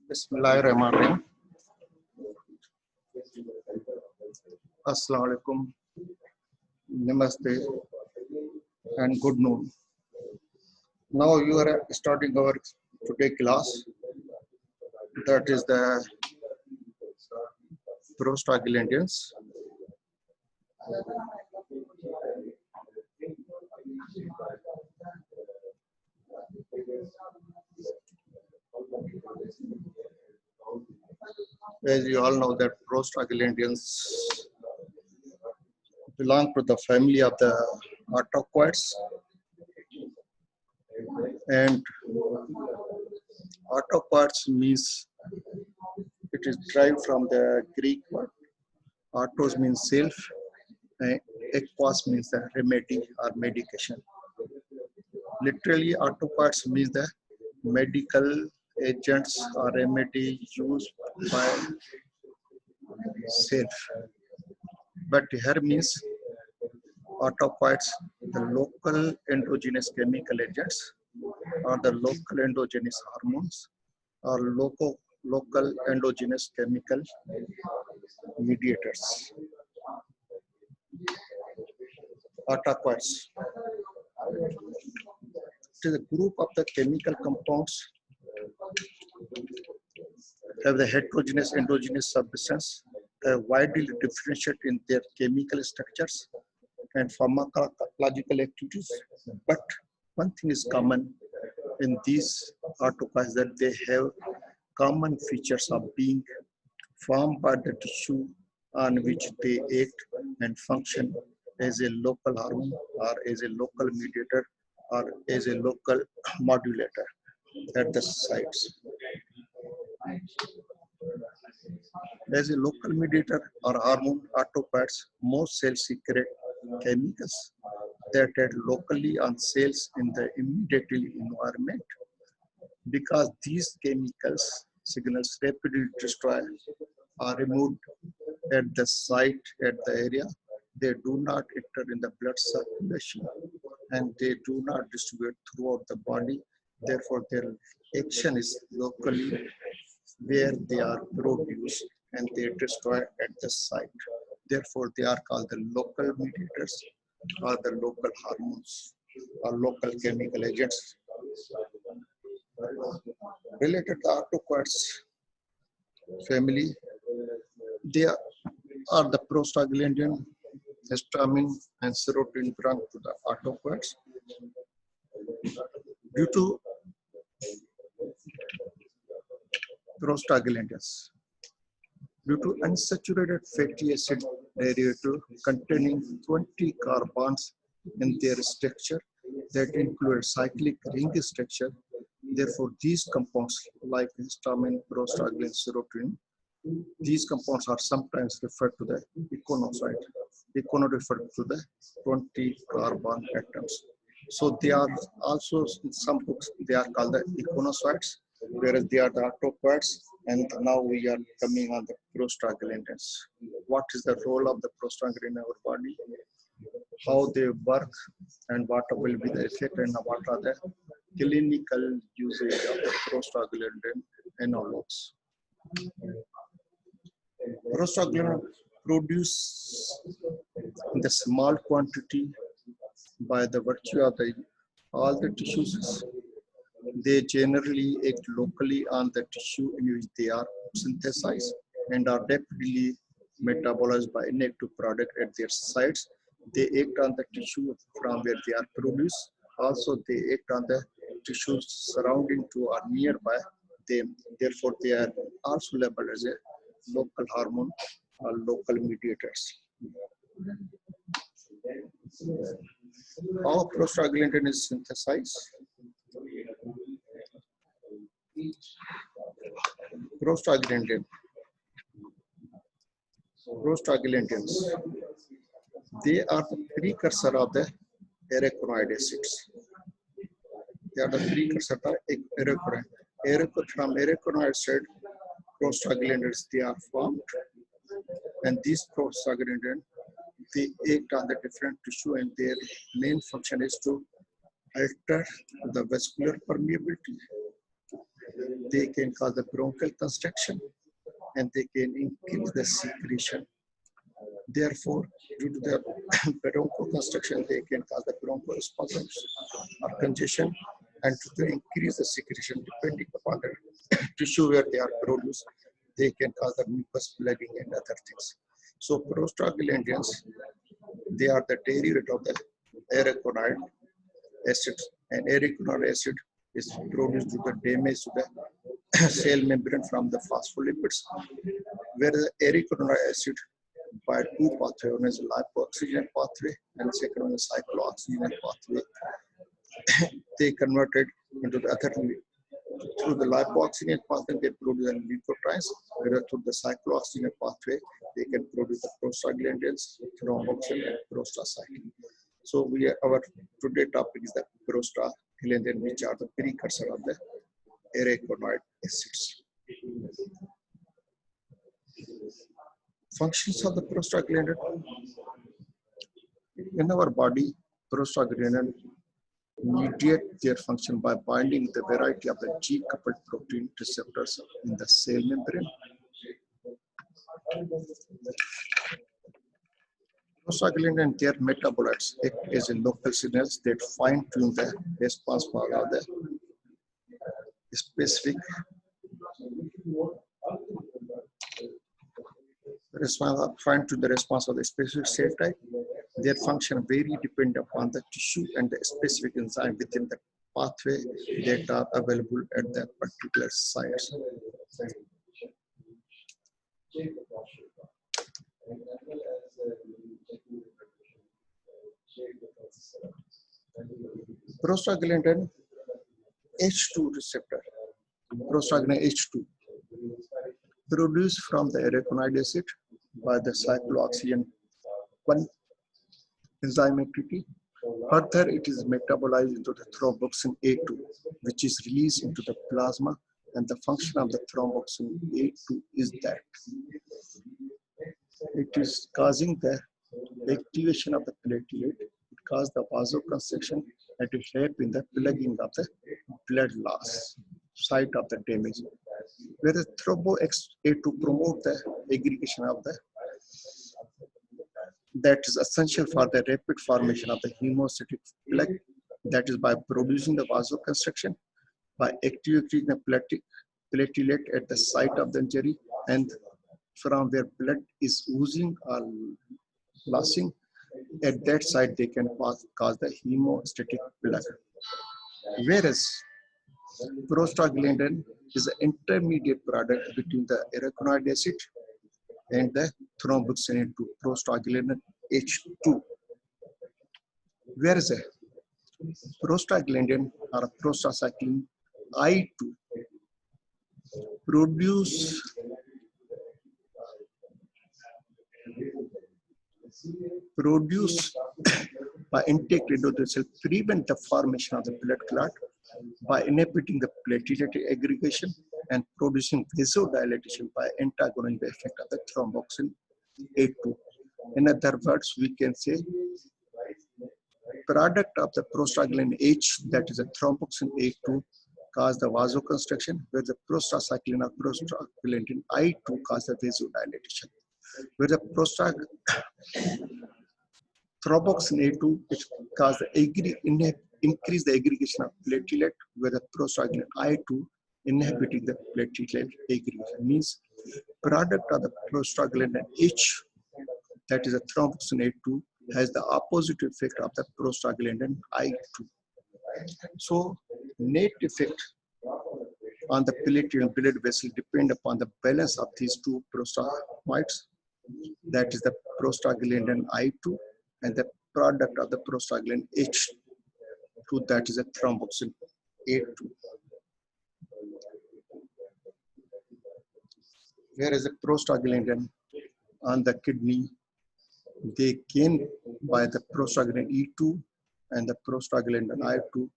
Bismillahirrahmanirrahim. Assalamu alaikum, namaste, and good noon. Now you are starting our today class. That is the prostaglandins. As you all know that prostaglandins belong to the family of the autoquads, and autoquads means it is derived from the Greek word. Autos means self, and aquas means the remedy or medication. Literally, autoquads means the medical agents or remedy used by self. But here means autoquads, the local endogenous chemical agents or the local endogenous hormones or local endogenous chemical mediators. Autoquads. It is a group of the chemical compounds have the heterogeneous endogenous substance, widely differentiate in their chemical structures and pharmacological activities. But one thing is common in these autoquads, that they have common features of being formed by the tissue on which they act and function as a local hormone or as a local mediator or as a local modulator at the sites. As a local mediator or hormone, autoquads most cells secrete chemicals that act locally on cells in the immediate environment. Because these chemicals signals rapidly destroy or removed at the site, at the area, they do not enter in the blood circulation and they do not distribute throughout the body. Therefore, their action is locally where they are produced and they destroy at the site. Therefore, they are called the local mediators or the local hormones or local chemical agents. Related to autoquads family, they are the prostaglandin, histamine, and serotonin belong to the autoquads. Due to prostaglandins, due to unsaturated fatty acid derivative containing 20 carbons in their structure that include cyclic ring structure. Therefore, these compounds like histamine, prostaglandin, serotonin, these compounds are sometimes referred to the iconocyte. Icono referred to the 20 carbon atoms. So they are also, in some books, they are called the iconocytes, whereas they are the autoquads. And now we are coming on the prostaglandins. What is the role of the prostaglandin in our body? How they work and what will be the effect and what are the clinical usage of the prostaglandin analogs. Prostaglandin produced in the small quantity by the virtue of all the tissues. They generally act locally on the tissue in which they are synthesized and are rapidly metabolized by inactive product at their sites. They act on the tissue from where they are produced. Also, they act on the tissues surrounding to or nearby them. Therefore, they are also labeled as a local hormone or local mediators. How prostaglandin is synthesized? Prostaglandins, they are the precursor of the arachidoid acids. They are the precursor of arachidoid. From arachidoid acid, prostaglandins, they are formed, and these prostaglandins, they act on the different tissue, and their main function is to alter the vascular permeability They can cause the bronchial constriction and they can increase the secretion. Therefore, due to the bronchoconstriction, they can cause the bronchospasms or congestion, and to increase the secretion depending upon the tissue where they are produced, they can cause the mucus plugging and other things. So prostaglandins, they are the derivative of the aragonide acid, and aragonide acid is produced due to damage to the cell membrane from the phospholipids, whereas aragonide acid by two pathways, one is lipoxygenase pathway and second one is cyclooxygenase pathway. They converted into the other through the lipoxygenase pathway they produce the leukotrienes, whereas through the cyclooxygenase pathway they can produce the prostaglandins, thromboxane and prostacyclin. So our today topic is the prostaglandin, which are the precursor of the aragonide acids. Functions of the prostaglandin. In our body, prostaglandin mediate their function by binding the variety of the G-coupled protein receptors in the cell membrane. Prostaglandin and their metabolites act as a local signals that fine-tune the response for the specific fine-tune the response of the specific cell type. Their function vary depending upon the tissue and the specific enzyme within the pathway that are available at that particular site. Prostaglandin H2 receptor, prostaglandin H2, produced from the aragonide acid by the cyclooxygenase 1 enzyme activity. Further, it is metabolized into the thromboxane A2, which is released into the plasma, and the function of the thromboxane A2 is that it is causing the activation of the platelet, it causes the vasoconstriction, and it helps in the plugging of the blood loss, site of the damage. Whereas thromboxane A2 promote the aggregation of the that is essential for the rapid formation of the hemostatic plug, that is by producing the vasoconstriction, by activating the platelet at the site of the injury, and from where blood is oozing or lossing, at that site they can cause the hemostatic plug. Whereas prostaglandin is an intermediate product between the aragonide acid and the thromboxane to prostaglandin H2. Whereas prostaglandin or prostacyclin I2 produce by intake into the cell prevent the formation of the blood clot by inhibiting the platelet aggregation and producing vasodilatation by antagonizing the effect of the thromboxane A2. In other words, we can say product of the prostaglandin H, that is a thromboxane A2, cause the vasoconstriction, where the prostacyclin or prostaglandin I2 cause the vasodilatation. Where the thromboxane A2, it cause the increase the aggregation of platelet, where the prostaglandin I2 inhibiting the platelet aggregation. Means product of the prostaglandin H, that is a thromboxane A2, has the opposite effect of the prostaglandin I2. So net effect on the platelet and blood vessel depend upon the balance of these two prostaglandins, that is the prostaglandin I2 and the product of the prostaglandin H2, that is a thromboxane A2. Whereas the prostaglandin on the kidney, they gain by the prostaglandin E2 and the prostaglandin I2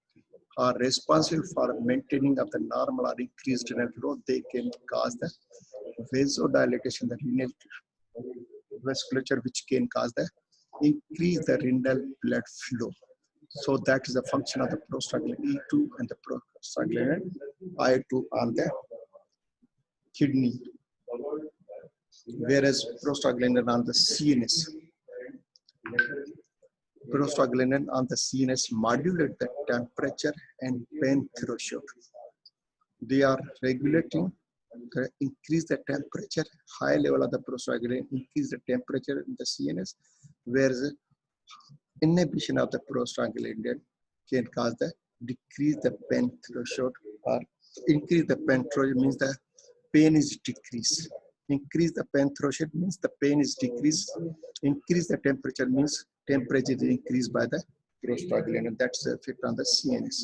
are responsible for maintaining of the normal or increased renal flow. They can cause the vasodilatation, the renal vasculature, which can cause the increase the renal blood flow. So that is the function of the prostaglandin E2 and the prostaglandin I2 on the kidney, whereas prostaglandin on the CNS. Prostaglandin on the CNS modulate the temperature and pain threshold. They are regulating, increase the temperature, high level of the prostaglandin, increase the temperature in the CNS, whereas the inhibition of the prostaglandin can cause the decrease the pain threshold or increase the pain threshold means the pain is decreased. Increase the pain threshold means the pain is decreased. Increase the temperature means temperature is increased by the prostaglandin. That's the effect on the CNS.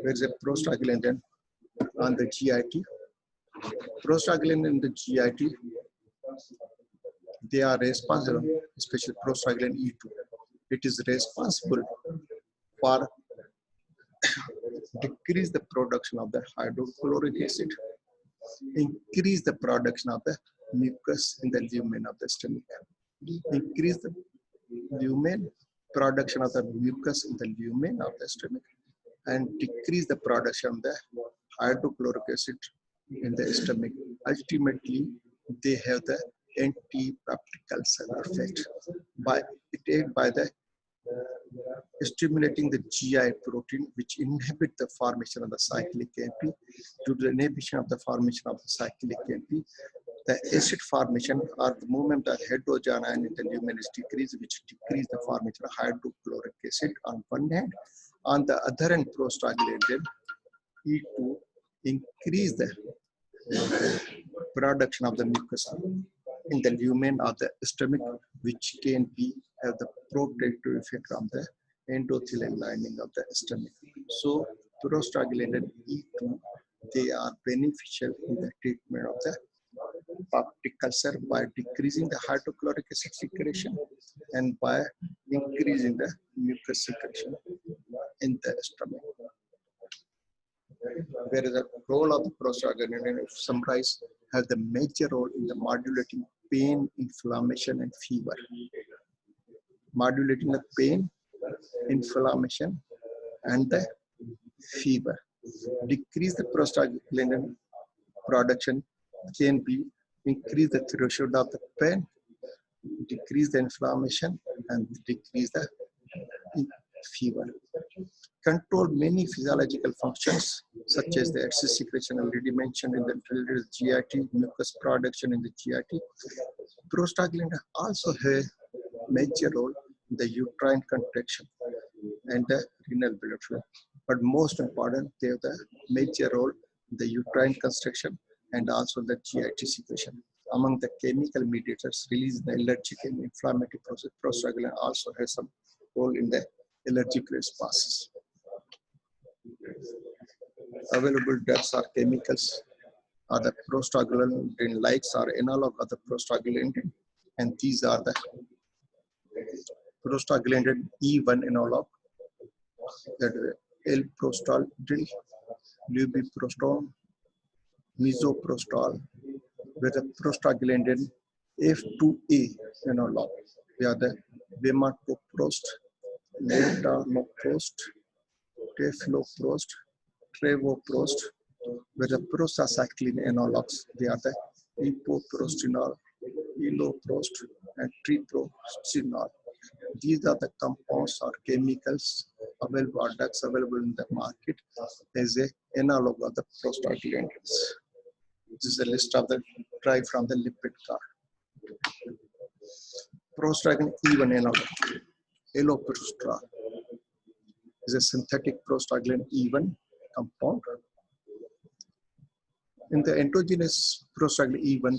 Whereas the prostaglandin on the GIT. Prostaglandin in the GIT, they are responsible, especially prostaglandin E2. It is responsible for decrease the production of the hydrochloric acid, increase the production of the mucus in the lumen of the stomach, increase the lumen production of the mucus in the lumen of the stomach, and decrease the production of the hydrochloric acid in the stomach. Ultimately, they have the antipeptic ulcer effect by the stimulating the GI protein, which inhibit the formation of the cyclic AMP. Due to the inhibition of the formation of the cyclic AMP, the acid formation or the movement of hydrogen ion in the lumen is decreased, which decrease the formation of hydrochloric acid on one hand. On the other hand, prostaglandin E2 increase the production of the mucus in the lumen of the stomach, which can be have the protective effect on the endothelial lining of the stomach. So prostaglandin E2, they are beneficial in the treatment of the peptic ulcer by decreasing the hydrochloric acid secretion and by increasing the mucus secretion in the stomach. Whereas the role of the prostaglandin, if summarized, has the major role in the modulating pain, inflammation, and fever. Modulating the pain, inflammation, and the fever. Decrease the prostaglandin production can be increase the threshold of the pain, decrease the inflammation, and decrease the fever. Control many physiological functions such as the excess secretion already mentioned in the GIT, mucus production in the GIT. Prostaglandin also has a major role in the uterine contraction and the renal blood flow. But most important, they have the major role in the uterine constriction and also the GIT secretion. Among the chemical mediators released in the allergic and inflammatory process, prostaglandin also has some role in the allergic responses. Available drugs or chemicals are the prostaglandin likes or analog of the prostaglandin, and these are the prostaglandin E1 analog, that is L-prostaldil, lubiprostone, misoprostol, with the prostaglandin F2A analog. They are the bimatoprost, latanoprost, tefloprost, travoprost, with the prostacyclin analogs. They are the epoprostinol, iloprost, and treprostinol. These are the compounds or chemicals available or drugs available in the market as an analog of the prostaglandins. This is a list of the derived from the lipid card. Prostaglandin E1 analog, aloperidol, is a synthetic prostaglandin E1 compound. In the endogenous prostaglandin E1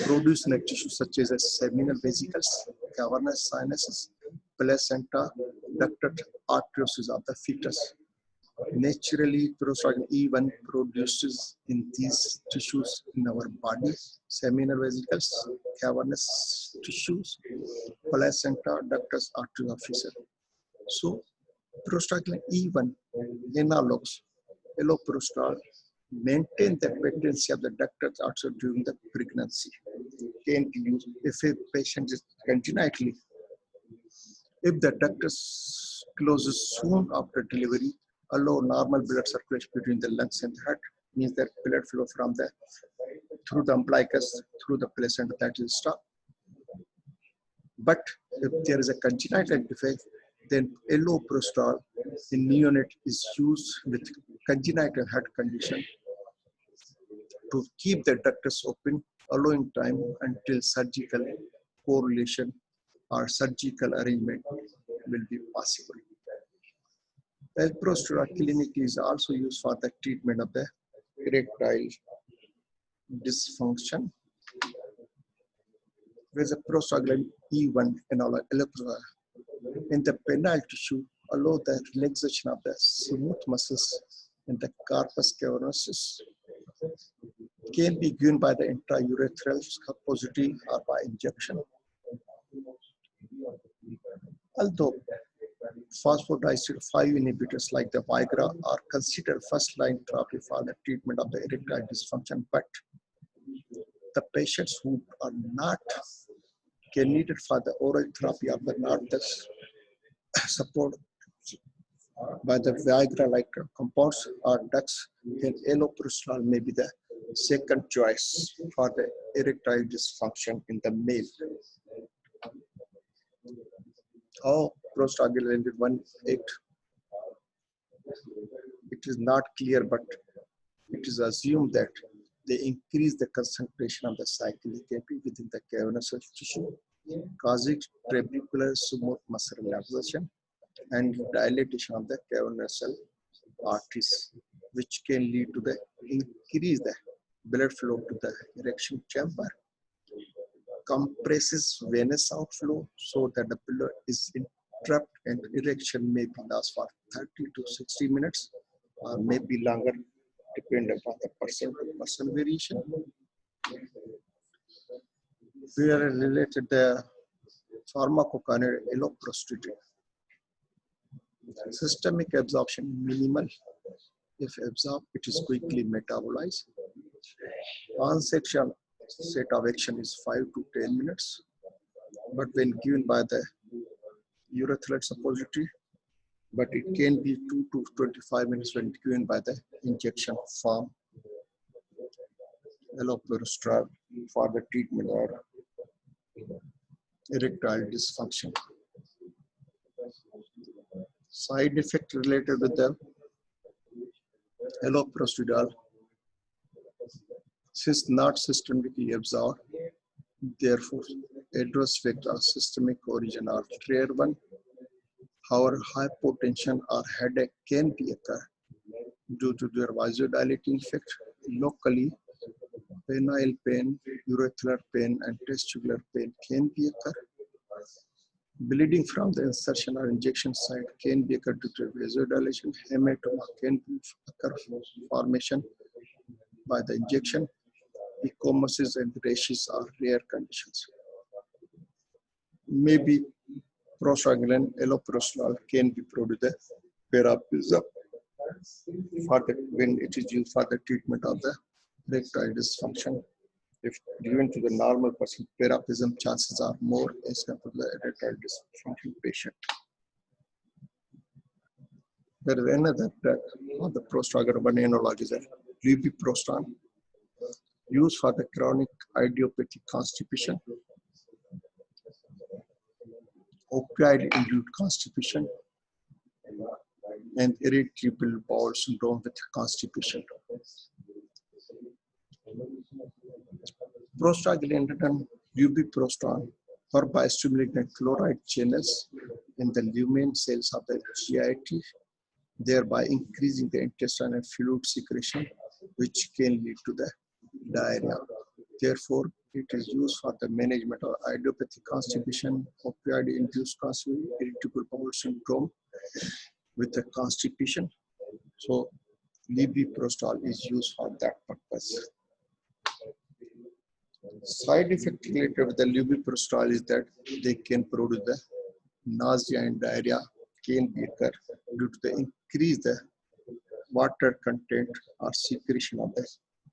produced in the tissue such as the seminal vesicles, cavernous sinuses, placenta, ducted arteriosus of the fetus. Naturally, prostaglandin E1 produces in these tissues in our body, seminal vesicles, cavernous tissues, placenta, ductus arteriosus of fetus. So, prostaglandin E1 analogs, aloperidol, maintain the patency of the ductus arteriosus during the pregnancy. Can be used if a patient is congenitally If the ductus closes soon after delivery, allow normal blood circulation between the lungs and the heart, means that blood flow from the through the umbilicus, through the placenta, that will stop. But if there is a congenital defect, then aloperidol in neonate is used with congenital heart condition to keep the ductus open, allowing time until surgical correlation or surgical arrangement will be possible. Alprostol clinic is also used for the treatment of the erectile dysfunction. There is a prostaglandin E1 and alprostol in the penile tissue, allow the relaxation of the smooth muscles in the corpus cavernosus. Can be given by the intraurethral suppository or by injection. Although phosphodiesterase 5 inhibitors like the Viagra are considered first-line therapy for the treatment of the erectile dysfunction, but the patients who are not candidates for the oral therapy are not support by the Viagra-like compounds or drugs, then aloperidol may be the second choice for the erectile dysfunction in the male. How prostaglandin 1,8? It is not clear, but it is assumed that they increase the concentration of the cyclic AMP within the cavernous tissue, causing trabecular smooth muscle relaxation and dilatation of the cavernous arteries, which can lead to the increase the blood flow to the erection chamber, compresses venous outflow so that the blood is interrupted and erection may be lost for 30 to 60 minutes or may be longer depending upon the person to person variation. We are related the pharmacokinetic alloprostatate. Systemic absorption minimal. If absorbed, it is quickly metabolized. Onset of action is 5 to 10 minutes, but when given by the urethral suppository, but it can be 2 to 25 minutes when given by the injection form allopurinol for the treatment of erectile dysfunction. Side effect related with the allopurinol, since not systemically absorbed, therefore adverse effects of systemic origin are rare one. However, hypotension or headache can be occur due to their vasodilating effect. Locally, penile pain, urethral pain, and testicular pain can be occur. Bleeding from the insertion or injection site can be occurred due to vasodilation. Hematoma can occur formation by the injection. Ecchymosis and rashes are rare conditions. Maybe prostaglandin allopurinol can be produced parapsism for the when it is used for the treatment of the erectile dysfunction. If given to the normal person, parapsism chances are more as compared to the erectile dysfunction patient. There is another drug of the prostaglandin analog is a lubiprostone, used for the chronic idiopathic constipation, opioid-induced constipation, and irritable bowel syndrome with constipation. Prostaglandin lubiprostone or biostimulating chloride channels in the lumen cells of the GIT, thereby increasing the intestinal fluid secretion, which can lead to the diarrhea. Therefore, it is used for the management of idiopathic constipation, opioid-induced constipation, irritable bowel syndrome with the constipation. So, lubiprostol is used for that purpose. Side effect related with the lubiprostol is that they can produce the nausea and diarrhea can be occur due to the increase the water content or secretion of the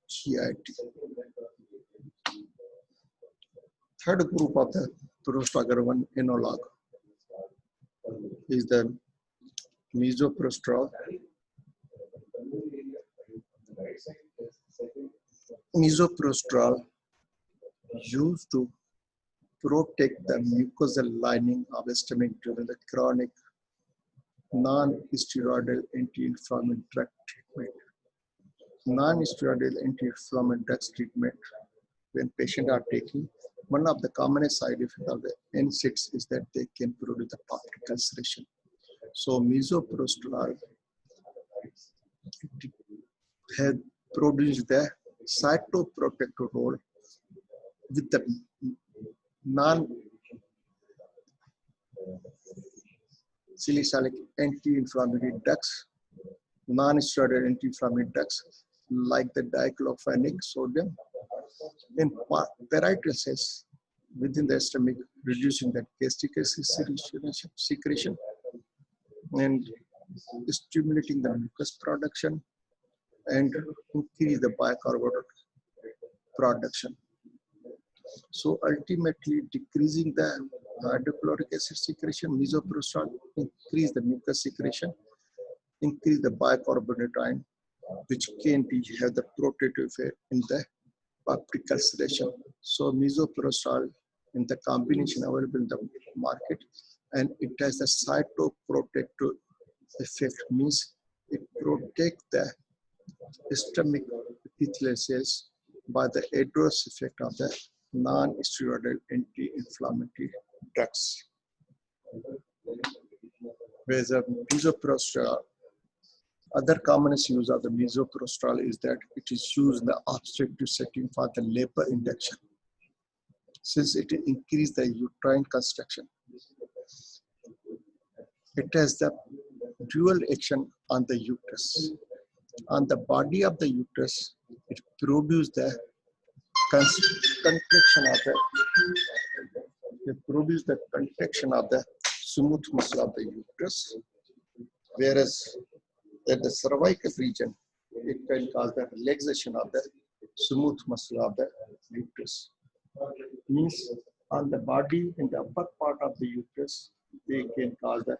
GIT. Third group of the prostaglandin analog is the misoprostol. Misoprostol used to protect the mucosal lining of the stomach during the chronic non-steroidal anti-inflammatory drug treatment. Non-steroidal anti-inflammatory drugs treatment, when patients are taking, one of the commonest side effects of the NSAIDs is that they can produce the pulmonary ulceration. So misoprostol has produced the cytoprotective role with the non-salicylic anti-inflammatory drugs, non-steroidal anti-inflammatory drugs like the diclofenac sodium in parietal cells within the stomach, reducing the gastric secretion and stimulating the mucus production and increase the bicarbonate production. So ultimately decreasing the hydrochloric acid secretion, misoprostol increase the mucus secretion, increase the bicarbonate ion, which can have the protective effect in the pulmonary ulceration. So misoprostol in the combination available in the market, and it has a cytoprotective effect, means it protects the stomach epithelial cells by the adverse effect of the non-steroidal anti-inflammatory drugs. Whereas the misoprostol, other commonest use of the misoprostol is that it is used in the obstetric setting for the labor induction, since it increases the uterine contraction. It has the dual action on the uterus. On the body of the uterus, it produces the contraction of the smooth muscle of the uterus, whereas at the cervical region, it can cause the relaxation of the smooth muscle of the uterus. Means on the body in the upper part of the uterus, they can cause the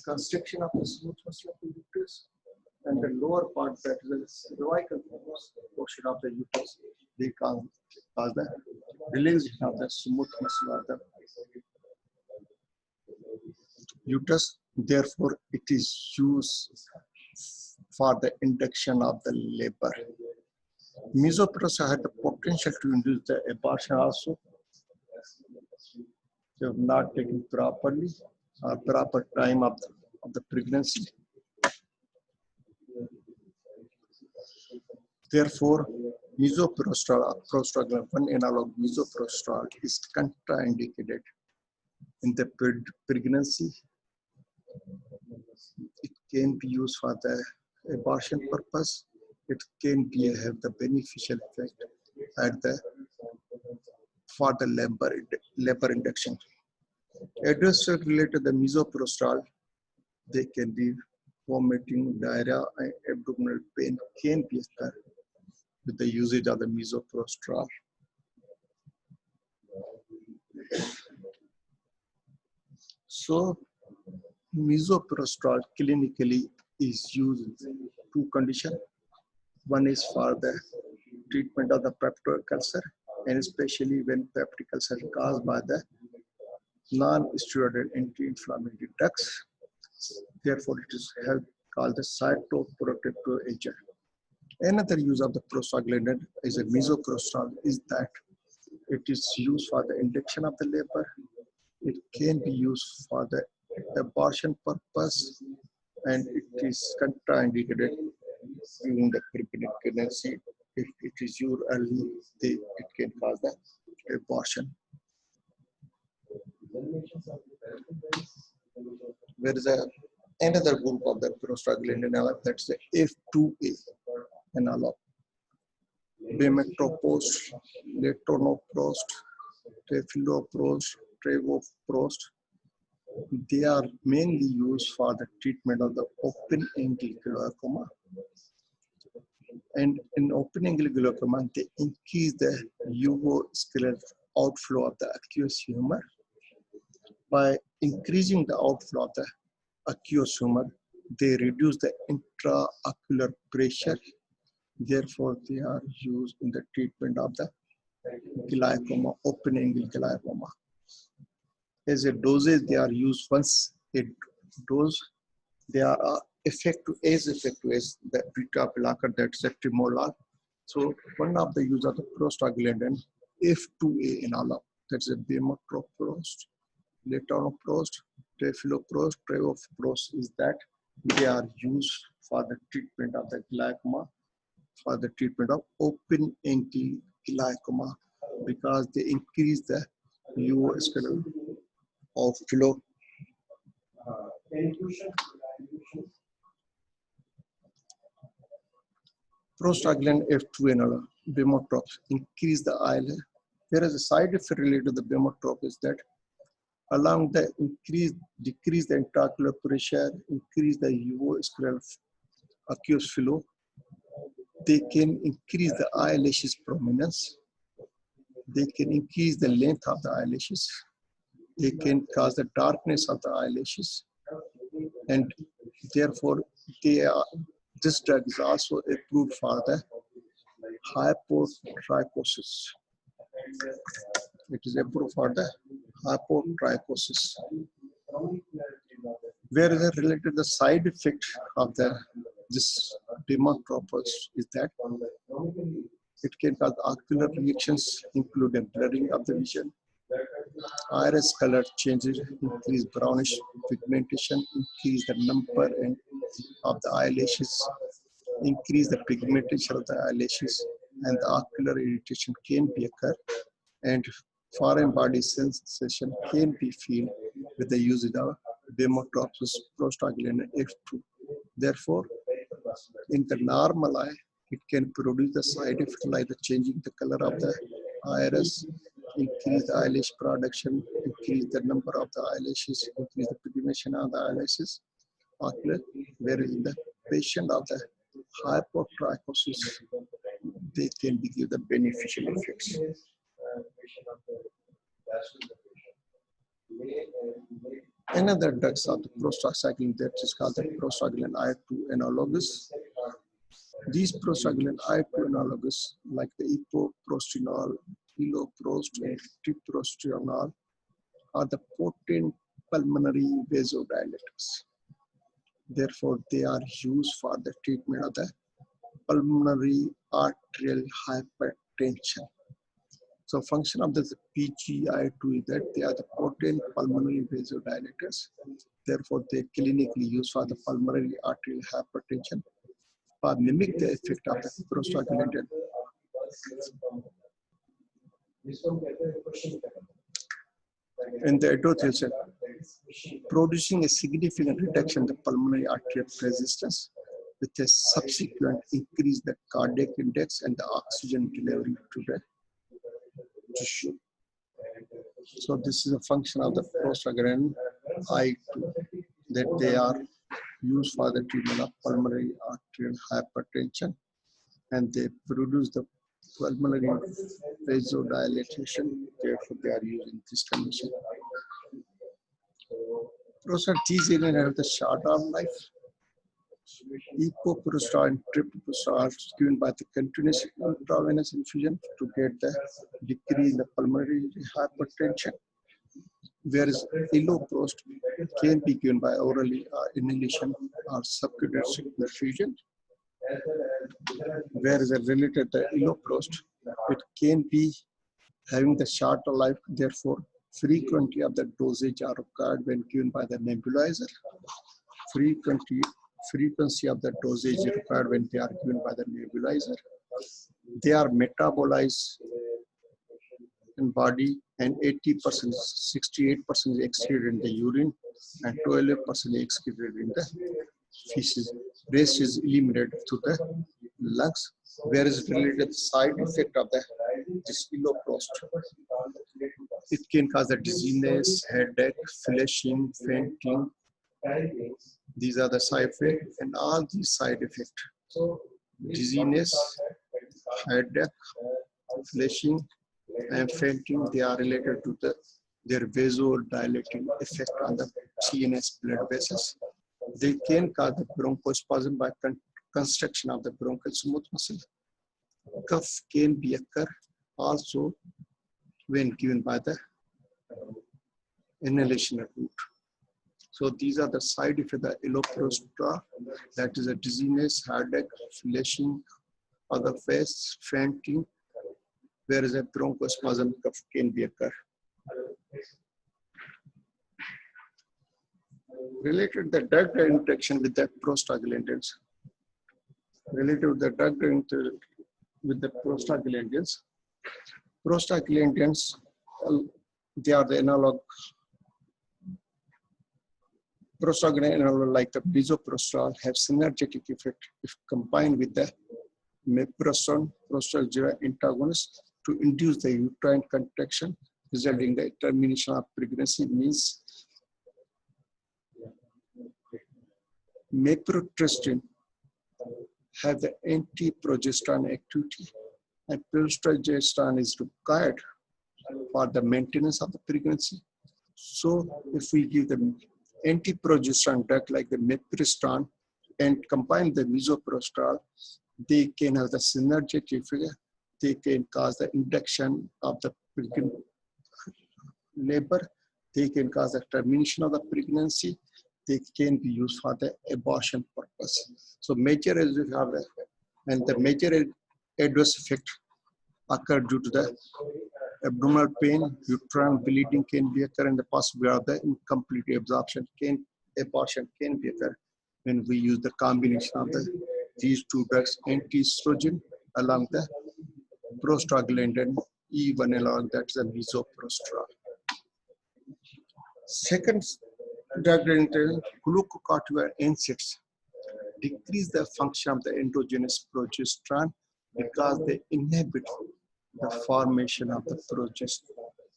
constriction of the smooth muscle of the uterus, and the lower part, that is the cervical portion of the uterus, they cause the relaxation of the smooth muscle of the uterus. Therefore, it is used for the induction of the labor. Misoprostol had the potential to induce the abortion also. If not taken properly, or proper time of the pregnancy. Therefore, misoprostol, prostaglandin 1 analog misoprostol is contraindicated in the pregnancy. It can be used for the abortion purpose. It can be have the beneficial effect at the for the labor induction. Adverse effects related to the misoprostol, they can be vomiting, diarrhea, and abdominal pain can be occurred with the usage of the misoprostol. So, misoprostol clinically is used in two conditions. One is for the treatment of the peptic ulcer, and especially when peptic ulcer is caused by the non-steroidal anti-inflammatory drugs. Therefore, it is called the cytoprotective agent. Another use of the prostaglandin is a misoprostol is that it is used for the induction of the labor. It can be used for the abortion purpose, and it is contraindicated during the pregnancy. If it is used early, it can cause the abortion. There is another group of the prostaglandin analog, that's the F2A analog. Bimectoprost, letrozole, tafloprost, travoprost. They are mainly used for the treatment of the open angle glaucoma. And in open angle glaucoma, they increase the uvoscleral outflow of the aqueous humor. By increasing the outflow of the aqueous humor, they reduce the intraocular pressure. Therefore, they are used in the treatment of the glaucoma, open angle glaucoma. As a dosage, they are used once a dose. They are effective as the beta blocker, that's ceftimolar. So one of the use of the prostaglandin F2A analog, that's a bimatoprost, latanoprost, tafloprost, travoprost, is that they are used for the treatment of the glaucoma, for the treatment of open angle glaucoma, because they increase the neovascular outflow. Prostaglandin F2 analog, bimotrop, increase the IL. Whereas the side effect related to the bimotrop is that along the decrease the intraocular pressure, increase the uvascular aqueous flow, they can increase the eyelashes prominence, they can increase the length of the eyelashes, they can cause the darkness of the eyelashes, and therefore this drug is also approved for the hypotrichosis. It is approved for the hypotrichosis. Whereas related to the side effect of this bimatoprost is that it can cause ocular reactions, including blurring of the vision, iris color changes, increase brownish pigmentation, increase the number of the eyelashes, increase the pigmentation of the eyelashes, and the ocular irritation can be occur, and foreign body sensation can be felt with the use of the bimatoprost prostaglandin F2. Therefore, in the normal eye, it can produce the side effect like the changing the color of the iris, increase the eyelash production, increase the number of the eyelashes, increase the pigmentation of the eyelashes, ocular, whereas in the patient of the hypotrichosis, they can be give the beneficial effects. Another drugs of the prostacyclin that is called the prostaglandin I2 analogus. These prostaglandin I2 analogus, like the epoprostinol, iloprost, and treprostinol, are the potent pulmonary vasodilators. Therefore, they are used for the treatment of the pulmonary arterial hypertension. So function of the PGI2 is that they are the potent pulmonary vasodilators. Therefore, they clinically used for the pulmonary arterial hypertension or mimic the effect of the prostaglandin. In the endothelial cell, producing a significant reduction in the pulmonary arterial resistance with a subsequent increase the cardiac index and the oxygen delivery to the tissue. So this is a function of the prostaglandin I2, that they are used for the treatment of pulmonary arterial hypertension, and they produce the pulmonary vasodilatation. Therefore, they are used in this condition. These agents have the short arm life. Epoprostal and treprostal are given by the continuous intravenous infusion to get the decrease in the pulmonary hypertension, whereas iloprost can be given by orally inhalation or subcutaneous infusion. Whereas related to iloprost, it can be having the shorter life, therefore frequency of the dosage are required when given by the nebulizer. Frequency of the dosage is required when they are given by the nebulizer. They are metabolized in body, and 80%, 68% excreted in the urine, and 12% excreted in the feces. Rest is eliminated to the lungs. Whereas related side effect of this iloprost, it can cause the dizziness, headache, flushing, fainting. These are the side effects, and all these side effects, dizziness, headache, flushing, and fainting, they are related to the their vasodilating effect on the CNS blood vessels. They can cause the bronchospasm by constriction of the bronchial smooth muscle. Cough can be occur also when given by the inhalation route. So these are the side effects of the iloprostrol, that is a dizziness, headache, flushing of the face, fainting, whereas a bronchospasm cough can be occur. Related to the drug interaction with the prostaglandins. Related to the drug with the prostaglandins. Prostaglandins, they are the analog. Prostaglandins, like the misoprostol, have synergetic effect if combined with the meprazole, progesterone antagonist to induce the uterine contraction, resulting in the termination of pregnancy. Means meprogesterone have the anti-progesterone activity, and progesterone is required for the maintenance of the pregnancy. So if we give the anti-progesterone drug like the meprazole and combine the misoprostol, they can have the synergetic effect. They can cause the induction of the labor. They can cause the termination of the pregnancy. They can be used for the abortion purpose. So major and the major adverse effect occur due to the abdominal pain, uterine bleeding can be occur, and the possibility of the incomplete absorption abortion can be occur when we use the combination of these two drugs, anti-estrogen along the prostaglandin E1 along, that is a misoprostol. Second drug glucocorticoid NSAIDs decrease the function of the endogenous progesterone because they inhibit the formation of the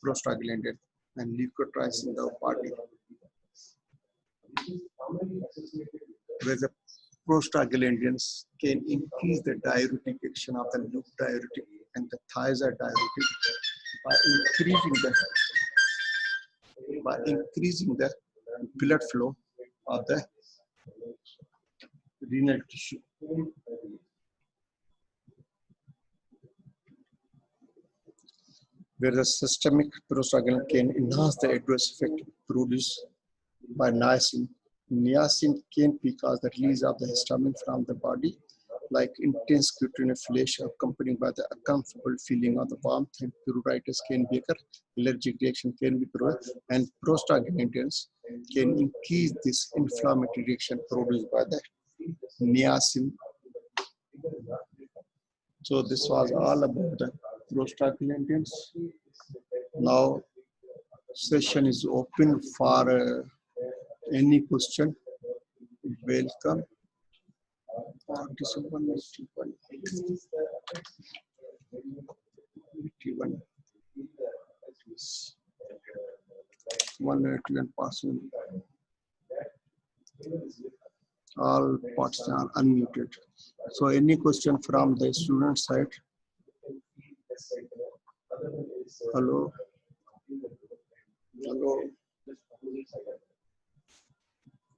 prostaglandin and leukotrienes in the body. Where the prostaglandins can increase the diuretic action of the loop diuretic and the thiazide diuretic by increasing the blood flow of the renal tissue. Where the systemic prostaglandin can enhance the adverse effect produced by niacin. Niacin can cause the release of the histamine from the body, like intense cutaneous flash accompanied by the uncomfortable feeling of the warmth, and pruritus can be occur, allergic reaction can be provided, and prostaglandins can increase this inflammatory reaction produced by the niacin. So this was all about the prostaglandins. Now session is open for any question. Welcome. 181 passing. All parts are unmuted. So any question from the student side? Hello? Hello?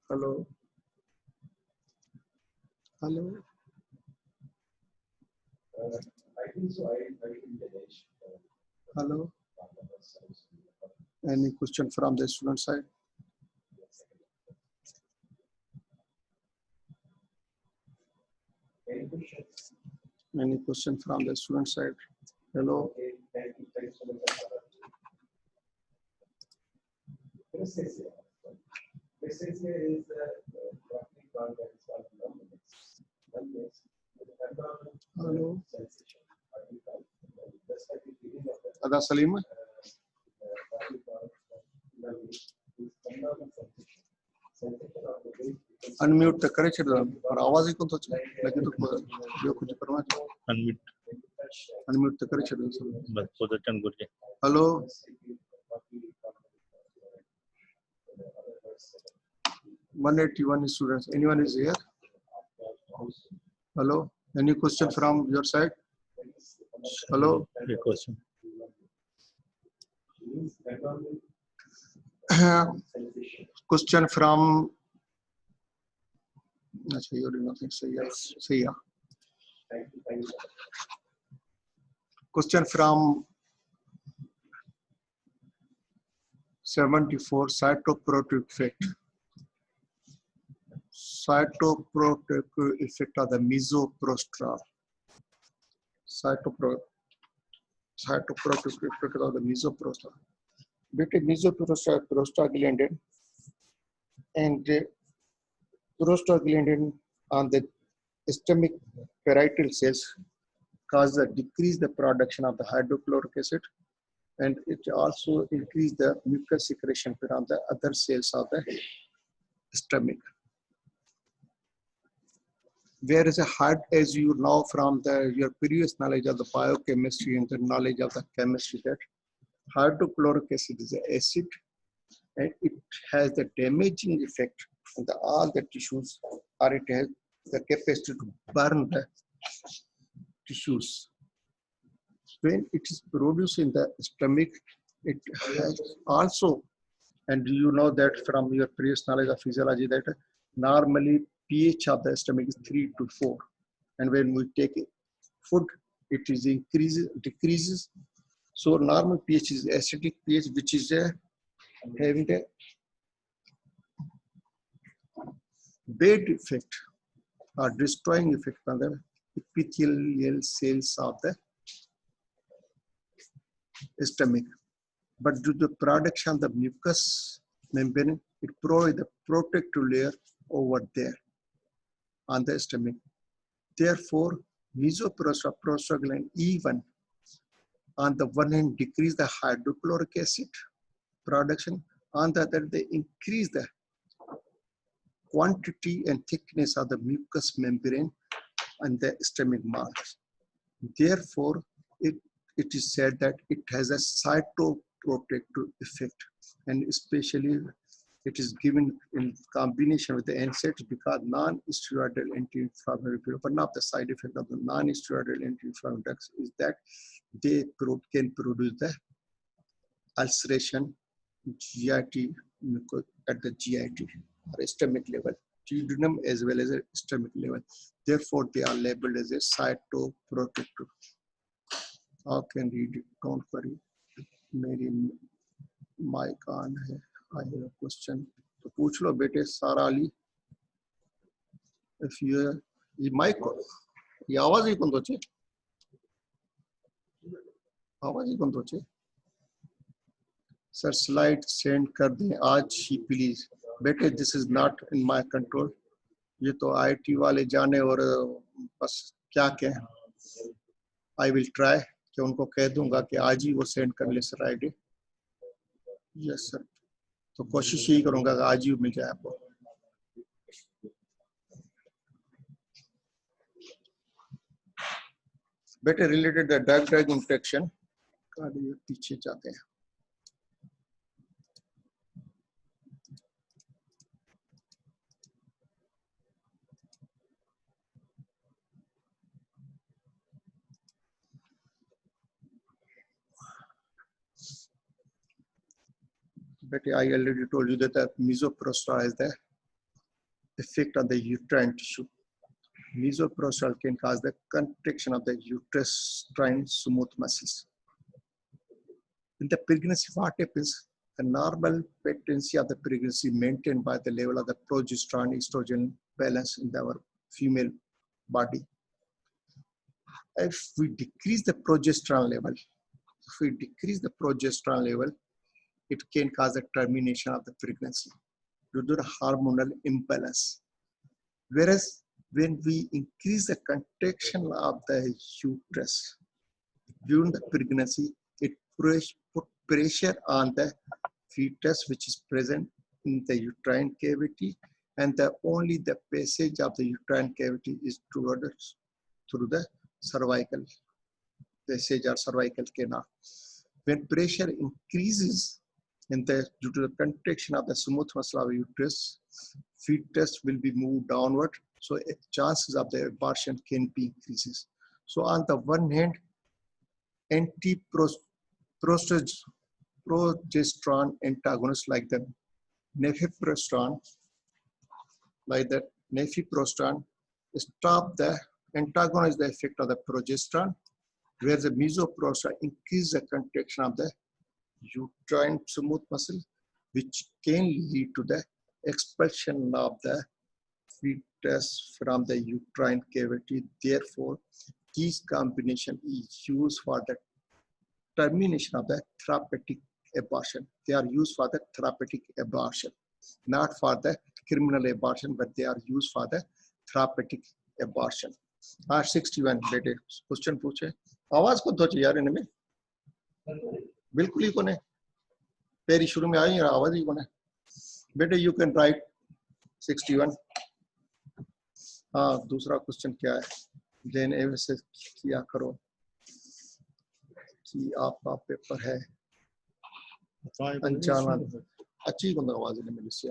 Hello? Hello? Hello? Any question from the student side? Any question from the student side? Hello? Hello? Ada Salima? Unmute तक करे छड़ पर आवाज ही कौन तो लगे तो जो कुछ करना अनम्यूट तक करे छड़ बस position गुरजे hello 181 students, anyone is here? Hello, any question from your side? Hello, Any question? Question from. You're doing nothing. So yes. So yeah. Question from 74. Cytoprotective effect. Cytoprotective effect of the misoprostol. Cytoprotective effect of the misoprostol. Between misoprostol, prostaglandin, and prostaglandin on the stomach parietal cells cause the decrease the production of the hydrochloric acid, and it also increase the mucus secretion from the other cells of the stomach. Whereas a hard, as you know from your previous knowledge of the biochemistry and the knowledge of the chemistry, that hydrochloric acid is an acid, and it has the damaging effect on all the tissues, or it has the capacity to burn the tissues. When it is produced in the stomach, it has also, and you know that from your previous knowledge of physiology, that normally pH of the stomach is 3 to 4, and when we take food, it is decreases. So normal pH is acidic pH, which is having a bad effect or destroying effect on the epithelial cells of the stomach. But due to the production of the mucus membrane, it provides a protective layer over there on the stomach. Therefore, misoprostaglandin even on the one hand decrease the hydrochloric acid production, on the other they increase the quantity and thickness of the mucous membrane and the stomach margin. Therefore, it is said that it has a cytoprotective effect, and especially it is given in combination with the NSAIDs because non-steroidal anti-inflammatory. One of the side effects of the non-steroidal anti-inflammatory drugs is that they can produce the ulceration, GIT at the GIT or stomach level, duodenum as well as a stomach level. Therefore, they are labeled as a cytoprotective. I can read it, don't worry. मेरी mic on है. I have a question. तो पूछ लो बेटे सारा Ali. If you ये mic ये आवाज ही बंद होचे. आवाज ही बंद होचे. Sir, slide send कर दें आज ही please. बेटे this is not in my control. ये तो IT वाले जाने और बस क्या कहें. I will try कि उनको कह दूंगा कि आज ही वो सेंड कर ले सर आईडी. यस सर, तो कोशिश यही करूंगा कि आज ही मिल जाए आपको. बेटे रिलेटेड द ड्रग इंटरेक्शन पीछे जाते हैं. But I already told you that the misoprostol has the effect on the uterine tissue. Misoprostol can cause the contraction of the uterine smooth muscles. In the pregnancy, what happens? The normal patency of the pregnancy maintained by the level of the progesterone estrogen balance in our female body. If we decrease the progesterone level, it can cause the termination of the pregnancy due to the hormonal imbalance. Whereas when we increase the contraction of the uterus during the pregnancy, it put pressure on the fetus which is present in the uterine cavity, and only the passage of the uterine cavity is through the cervical passage or cervical canal. When pressure increases due to the contraction of the smooth muscle of uterus, fetus will be moved downward, so chances of the abortion can be increases. So on the one hand, anti-progesterone progesterone antagonist like the nefeprostone, stop the antagonize the effect of the progesterone, whereas the misoprostol increase the contraction of the uterine smooth muscle, which can lead to the expulsion of the fetus from the uterine cavity. Therefore, this combination is used for the termination of the therapeutic abortion. They are used for the therapeutic abortion, not for the criminal abortion, but they are used for the therapeutic abortion. 61 बेटे question पूछे, आवाज को दो यार इनमें बिल्कुल ही कोने peri शुरू में आई आवाज ही कोने बेटे. You can write 61. हाँ, दूसरा क्वेश्चन क्या है, देन ऐसे किया करो कि आपका पेपर है अनजाना अच्छी को आवाज ने मिली से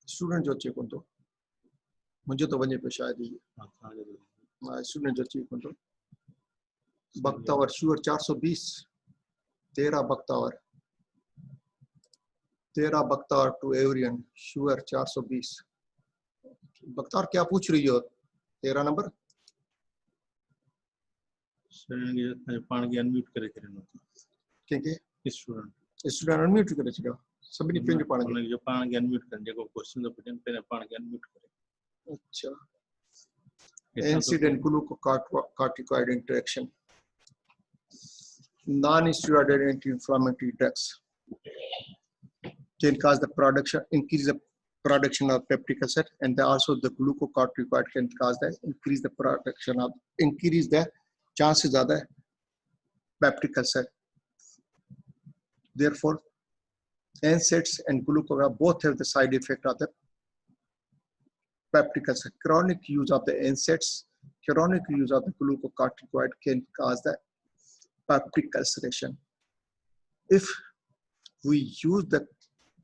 स्टूडेंट जो अच्छे को तो मुझे तो वने पे शायद ही स्टूडेंट जो अच्छी को तो Bakhtawar sure 420 13 Bakhtawar to everyone sure 420. Bakhtar क्या पूछ रही हो 13 नंबर पाण के अनम्यूट करे के स्टूडेंट अनम्यूट करे छो सभी पेंज पाण के जो पाण के अनम्यूट कर जेको क्वेश्चन तो पुछन पहले पाण के अनम्यूट करे. अच्छा, incident glucocorticoid interaction non-steroidal anti-inflammatory drugs can cause the production, increase the production of peptic acid, and also the glucocorticoid can cause the increase the chances of the peptic acid. Therefore, NSAIDs and glucagon both have the side effect of the peptic acid. Chronic use of the NSAIDs, chronic use of the glucocorticoid can cause the peptic ulceration. If we use the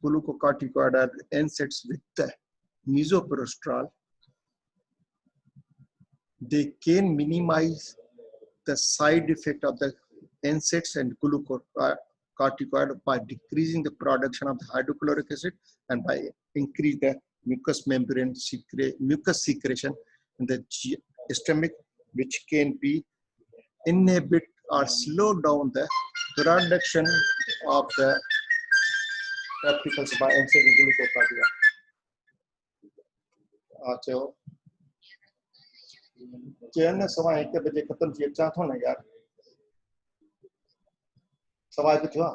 glucocorticoid or NSAIDs with the misoprostol, they can minimize the side effect of the NSAIDs and glucocorticoid by decreasing the production of the hydrochloric acid and by increase the mucous membrane mucus secretion in the stomach, which can be inhibit or slow down the production of the peptic ulcer by NSAID and glucocorticoid. अच्छा, चैन सवा 1 बजे खत्म किए चाहता ना यार सवाल कुछ हुआ.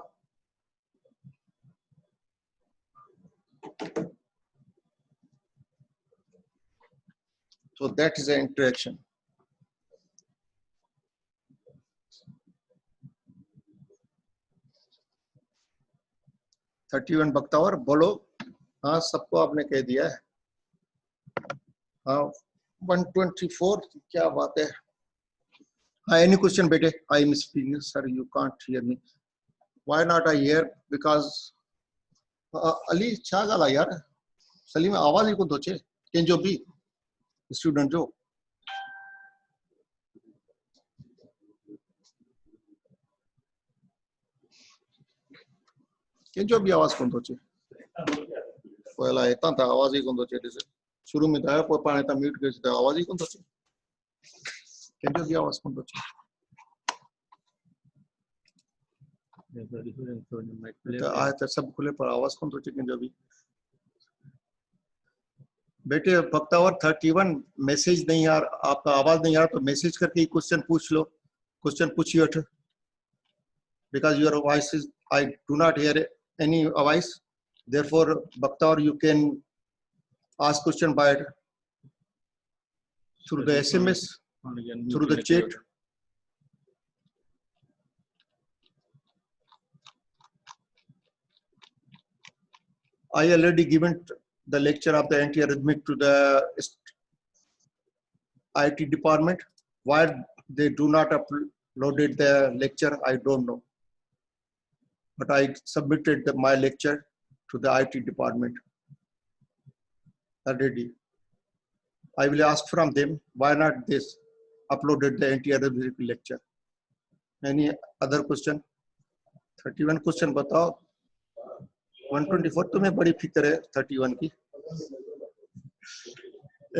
So that is the interaction. $31 Bakhtawar बोलो. हाँ, सबको आपने कह दिया है. हाँ, 124 क्या बात है. हाँ, any question बेटे? I am speaking, sir. You can't hear me. Why not I hear? Because Ali छा गाला यार. सलीम आवाज ही को दोचे. कें जो भी स्टूडेंट जो कें जो भी आवाज को दोचे. पहला इतना था आवाज ही को दोचे जैसे शुरू में था कोई पाने था म्यूट कर था आवाज ही को दोचे. कें जो भी आवाज को दोचे. तो आए तो सब खुले पर आवाज कौन तो चिकन जो भी बेटे. बख्तावर 31 मैसेज नहीं आ रहा, आपका आवाज नहीं आ रहा तो मैसेज करके क्वेश्चन पूछ लो. क्वेश्चन पूछिए उठ. Because your voice is I do not here any voice. Therefore Bakhtawar you can ask question by through the SMS, through the chat. I already given the lecture of the antiarrhythmic to the IT department. Why they do not uploaded the lecture, I don't know. But I submitted my lecture to the IT department already. I will ask from them why not this uploaded the antiarrhythmic lecture. Any other question? 31 question बताओ। 124 तुम्हें बड़ी फिक्र है 31 की।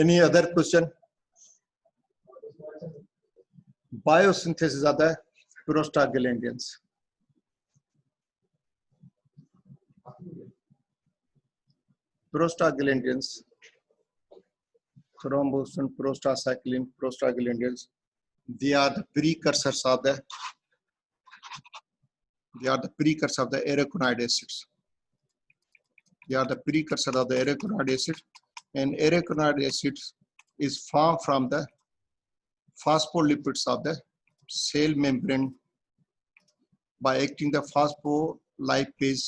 Any other question? Biosynthesis आता है प्रोस्टाग्लैंडियंस। प्रोस्टाग्लैंडियंस, thrombosin, prostacyclin, prostaglandins, they are the precursors of the aragonide acids. They are the precursor of the aragonide acid, and aragonide acid is formed from the phospholipids of the cell membrane by acting the phospholipase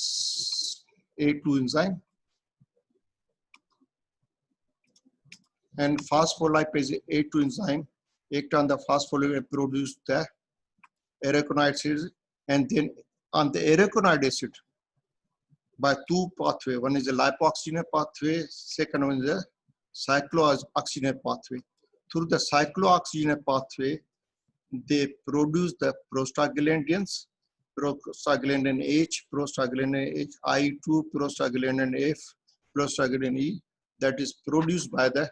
A2 enzyme. And phospholipase A2 enzyme act on the phospholipid produce the aragonide acid, and then on the aragonide acid by two pathway. One is the lipoxygenase pathway, second one is the cyclooxygenase pathway. Through the cyclooxygenase pathway, they produce the prostaglandins, prostaglandin H, prostaglandin H, I2, prostaglandin F, prostaglandin E, that is produced by the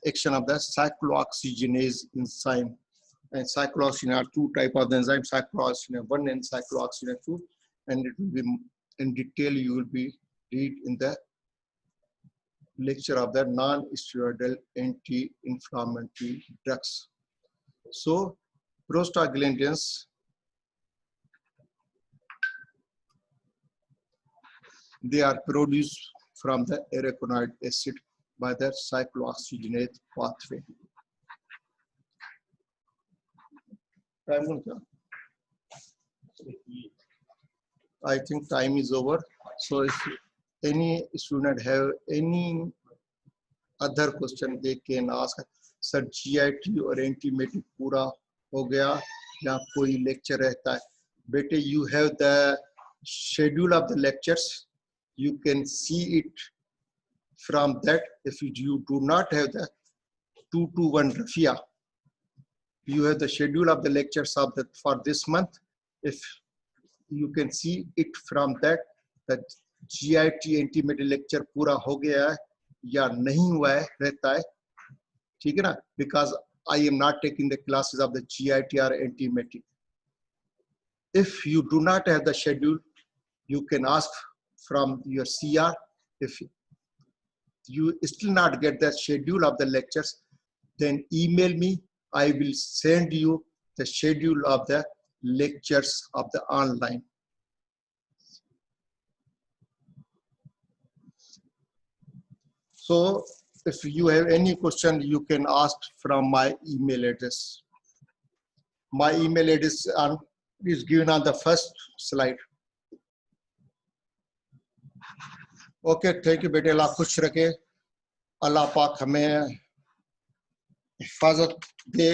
action of the cyclooxygenase enzyme. And cyclooxygenase are two type of the enzyme, cyclooxygenase 1 and cyclooxygenase 2, and it will be in detail you will be read in the lecture of the non-steroidal anti-inflammatory drugs. So prostaglandins, they are produced from the aragonide acid by the cyclooxygenase pathway. I think time is over. So if any student have any other question, they can ask. Sir, GIT or antimetic पूरा हो गया या कोई lecture रहता है? बेटे, you have the schedule of the lectures. You can see it from that. If you do not have the 221 Rafia, you have the schedule of the lectures of the for this month. If you can see it from that GIT antimetal lecture पूरा हो गया है या नहीं हुआ है रहता है, ठीक है ना? Because I am not taking the classes of the GIT or antimetal. If you do not have the schedule, you can ask from your CR. If you still not get the schedule of the lectures, then email me. I will send you the schedule of the lectures of the online. So if you have any question, you can ask from my email address. My email address is given on the first slide. Okay, thank you बेटे, अल्लाह खुश रखे, अल्लाह पाक हमें हिफाजत they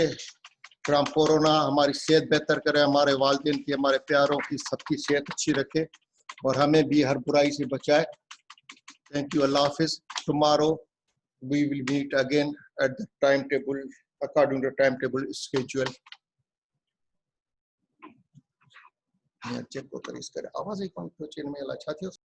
from corona, हमारी सेहत बेहतर करे, हमारे वालिदैन की, हमारे प्यारों की, सबकी सेहत अच्छी रखे और हमें भी हर बुराई से बचाए. Thank you, Allah Hafiz. Tomorrow we will meet again at the timetable, according to timetable schedule. Check को करिए, इसका आवाज एक पंक्ति में अच्छा थी.